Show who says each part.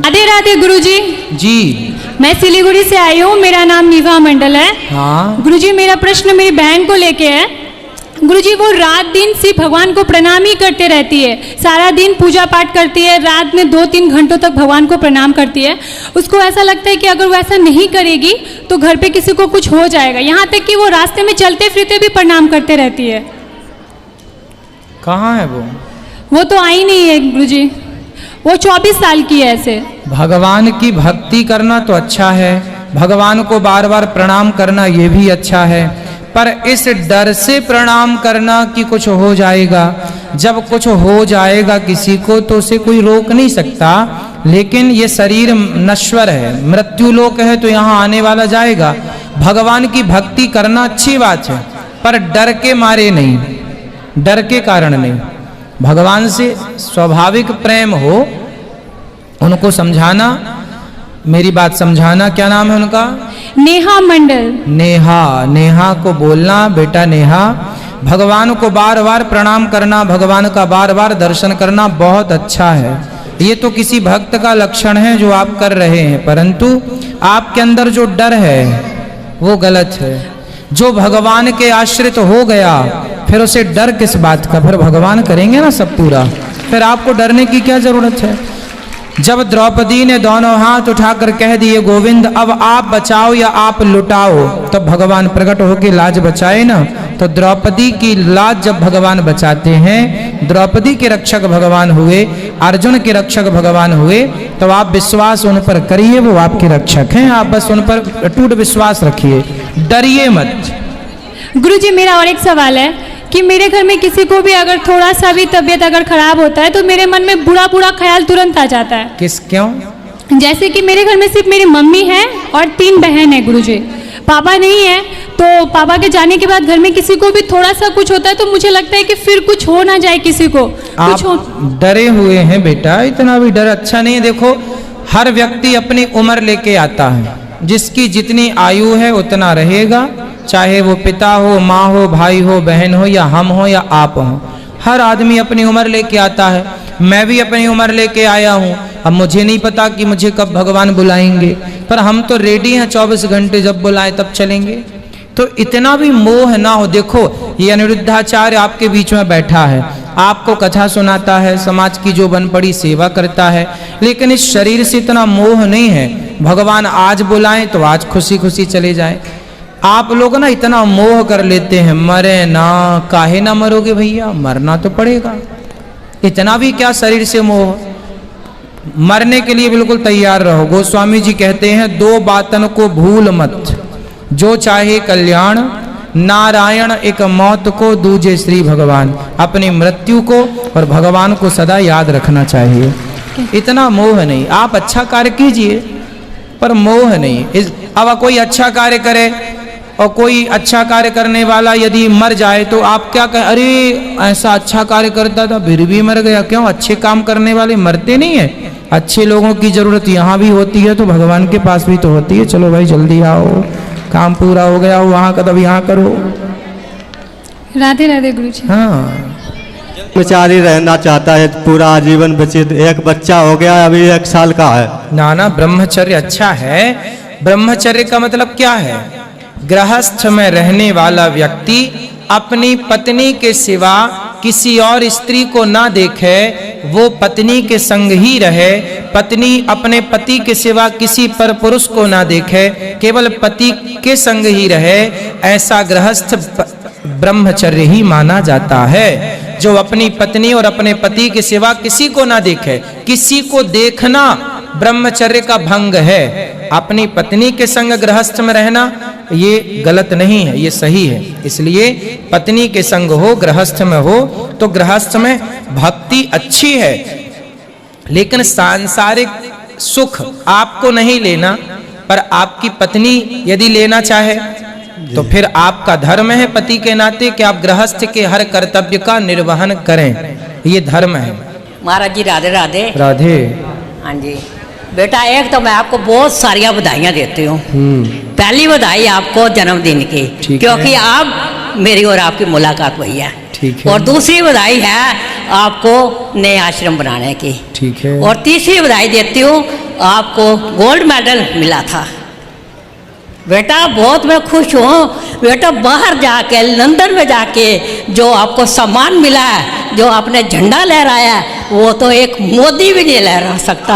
Speaker 1: राधे राधे गुरुजी।
Speaker 2: जी।
Speaker 1: मैं सिलीगुड़ी से आई हूँ, मेरा नाम निभा मंडल है।
Speaker 2: हाँ
Speaker 1: गुरुजी, मेरा प्रश्न मेरी बहन को लेके है। गुरुजी, वो रात दिन सिर्फ भगवान को प्रणाम ही करते रहती है, सारा दिन पूजा पाठ करती है, रात में 2-3 घंटों तक भगवान को प्रणाम करती है। उसको ऐसा लगता है कि अगर वो ऐसा नहीं करेगी तो घर पे किसी को कुछ हो जाएगा, यहाँ तक कि वो रास्ते में चलते फिरते भी प्रणाम करते रहती है।
Speaker 2: कहाँ है
Speaker 1: वो तो आई नहीं है गुरुजी, वो 24 साल की है। ऐसे
Speaker 2: भगवान की भक्ति करना तो अच्छा है, भगवान को बार बार प्रणाम करना ये भी अच्छा है, पर इस डर से प्रणाम करना कि कुछ हो जाएगा, जब कुछ हो जाएगा किसी को तो उसे कोई रोक नहीं सकता। लेकिन ये शरीर नश्वर है, मृत्यु लोक है, तो यहाँ आने वाला जाएगा। भगवान की भक्ति करना अच्छी बात है, पर डर के मारे नहीं, डर के कारण नहीं। भगवान से स्वाभाविक प्रेम हो, उनको समझाना, मेरी बात समझाना। क्या नाम है उनका?
Speaker 1: नेहा मंडल।
Speaker 2: नेहा, नेहा को बोलना, बेटा नेहा, भगवान को बार बार प्रणाम करना, भगवान का बार बार दर्शन करना बहुत अच्छा है। ये तो किसी भक्त का लक्षण है जो आप कर रहे हैं, परंतु आपके अंदर जो डर है वो गलत है। जो भगवान के आश्रित हो गया फिर उसे डर किस बात का? फिर भगवान करेंगे ना सब पूरा, फिर आपको डरने की क्या जरूरत है? जब द्रौपदी ने दोनों हाथ उठाकर कह दिए गोविंद अब आप बचाओ या आप लुटाओ, तब भगवान प्रकट होकर लाज बचाए ना। तो द्रौपदी की लाज जब भगवान बचाते हैं, द्रौपदी के रक्षक भगवान हुए, अर्जुन के रक्षक भगवान हुए, तो आप विश्वास उन पर करिए, वो आपके रक्षक हैं। आप बस उन पर अटूट विश्वास रखिए, डरिए मत।
Speaker 1: गुरुजी, मेरा और एक सवाल है कि मेरे घर में किसी को भी अगर थोड़ा सा भी तबीयत अगर खराब होता है तो मेरे मन में बुरा बुरा ख्याल तुरंत आ जाता है।
Speaker 2: किस क्यों?
Speaker 1: जैसे कि मेरे घर में सिर्फ मेरी मम्मी है और 3 बहन है गुरुजी, पापा नहीं है। तो पापा के जाने के बाद घर में किसी को भी थोड़ा सा कुछ होता है तो मुझे लगता है कि फिर कुछ हो ना जाए किसी को।
Speaker 2: आप डरे हुए हैं बेटा, इतना भी डर अच्छा नहीं है। देखो, हर व्यक्ति अपनी उम्र लेके आता है, जिसकी जितनी आयु है उतना रहेगा, चाहे वो पिता हो, माँ हो, भाई हो, बहन हो, या हम हो या आप हो। हर आदमी अपनी उम्र लेके आता है। मैं भी अपनी उम्र लेके आया हूँ। अब मुझे नहीं पता कि मुझे कब भगवान बुलाएंगे, पर हम तो रेडी हैं, 24 घंटे जब बुलाएं तब चलेंगे। तो इतना भी मोह ना हो। देखो, ये अनिरुद्धाचार्य आपके बीच में बैठा है, आपको कथा सुनाता है, समाज की जो बन पड़ी सेवा करता है, लेकिन इस शरीर से इतना मोह नहीं है। भगवान आज बुलाएं तो आज खुशी खुशी चले जाएं। आप लोग ना इतना मोह कर लेते हैं, मरे ना, काहे ना मरोगे भैया, मरना तो पड़ेगा। इतना भी क्या शरीर से मोह? मरने के लिए बिल्कुल तैयार रहो। गोस्वामी जी कहते हैं 2 बातन को भूल मत, जो चाहे कल्याण, नारायण एक मौत को, दूजे श्री भगवान। अपनी मृत्यु को और भगवान को सदा याद रखना चाहिए। इतना मोह नहीं। आप अच्छा कार्य कीजिए पर मोह नहीं। अब कोई अच्छा कार्य करे और कोई अच्छा कार्य करने वाला यदि मर जाए तो आप क्या कहें? अरे ऐसा अच्छा कार्य करता था फिर भी मर गया। क्यों? अच्छे काम करने वाले मरते नहीं है। अच्छे लोगों की जरूरत यहाँ भी होती है तो भगवान के पास भी तो होती है। चलो भाई जल्दी आओ, काम पूरा हो गया, वहाँ का तब यहाँ करो।
Speaker 1: राधे राधे गुरुजी।
Speaker 2: हाँ,
Speaker 3: ब्रह्मचारी रहना चाहता है पूरा आजीवन व्यतीत। एक बच्चा हो गया, अभी 1 साल का है।
Speaker 2: ना ना, ब्रह्मचर्य अच्छा है। ब्रह्मचर्य का मतलब क्या है? गृहस्थ में रहने वाला व्यक्ति अपनी पत्नी के सिवा किसी और स्त्री को ना देखे, वो पत्नी के संग ही रहे। पत्नी अपने पति के सिवा किसी पर पुरुष को ना देखे, केवल पति के संग ही रहे। ऐसा गृहस्थ ब्रह्मचर्य ही माना जाता है, जो अपनी पत्नी और अपने पति के सिवा किसी को ना देखे। किसी को देखना ब्रह्मचर्य का भंग है। अपनी पत्नी के संग गृहस्थ में रहना ये गलत नहीं है, ये सही है। इसलिए पत्नी के संग हो, गृहस्थ में हो, तो गृहस्थ में भक्ति अच्छी है। लेकिन सांसारिक सुख आपको नहीं लेना, पर आपकी पत्नी यदि लेना चाहे तो फिर आपका धर्म है पति के नाते कि आप गृहस्थ के हर कर्तव्य का निर्वहन करें। ये धर्म है।
Speaker 4: महाराज जी राधे राधे।
Speaker 2: राधे।
Speaker 4: हाँ जी बेटा, एक तो मैं आपको बहुत सारियां बधाइयां देती हूँ। पहली बधाई आपको जन्मदिन की, क्योंकि आप मेरी और आपकी मुलाकात हुई है।
Speaker 2: ठीक है।
Speaker 4: और दूसरी बधाई है आपको नए आश्रम बनाने की।
Speaker 2: ठीक है।
Speaker 4: और तीसरी बधाई देती हूँ आपको गोल्ड मेडल मिला था। बेटा बहुत मैं खुश हूँ बेटा, बाहर जाके लंदन में जाके जो आपको सम्मान मिला है, जो आपने झंडा लहराया है, वो तो एक मोदी भी नहीं लहरा सकता।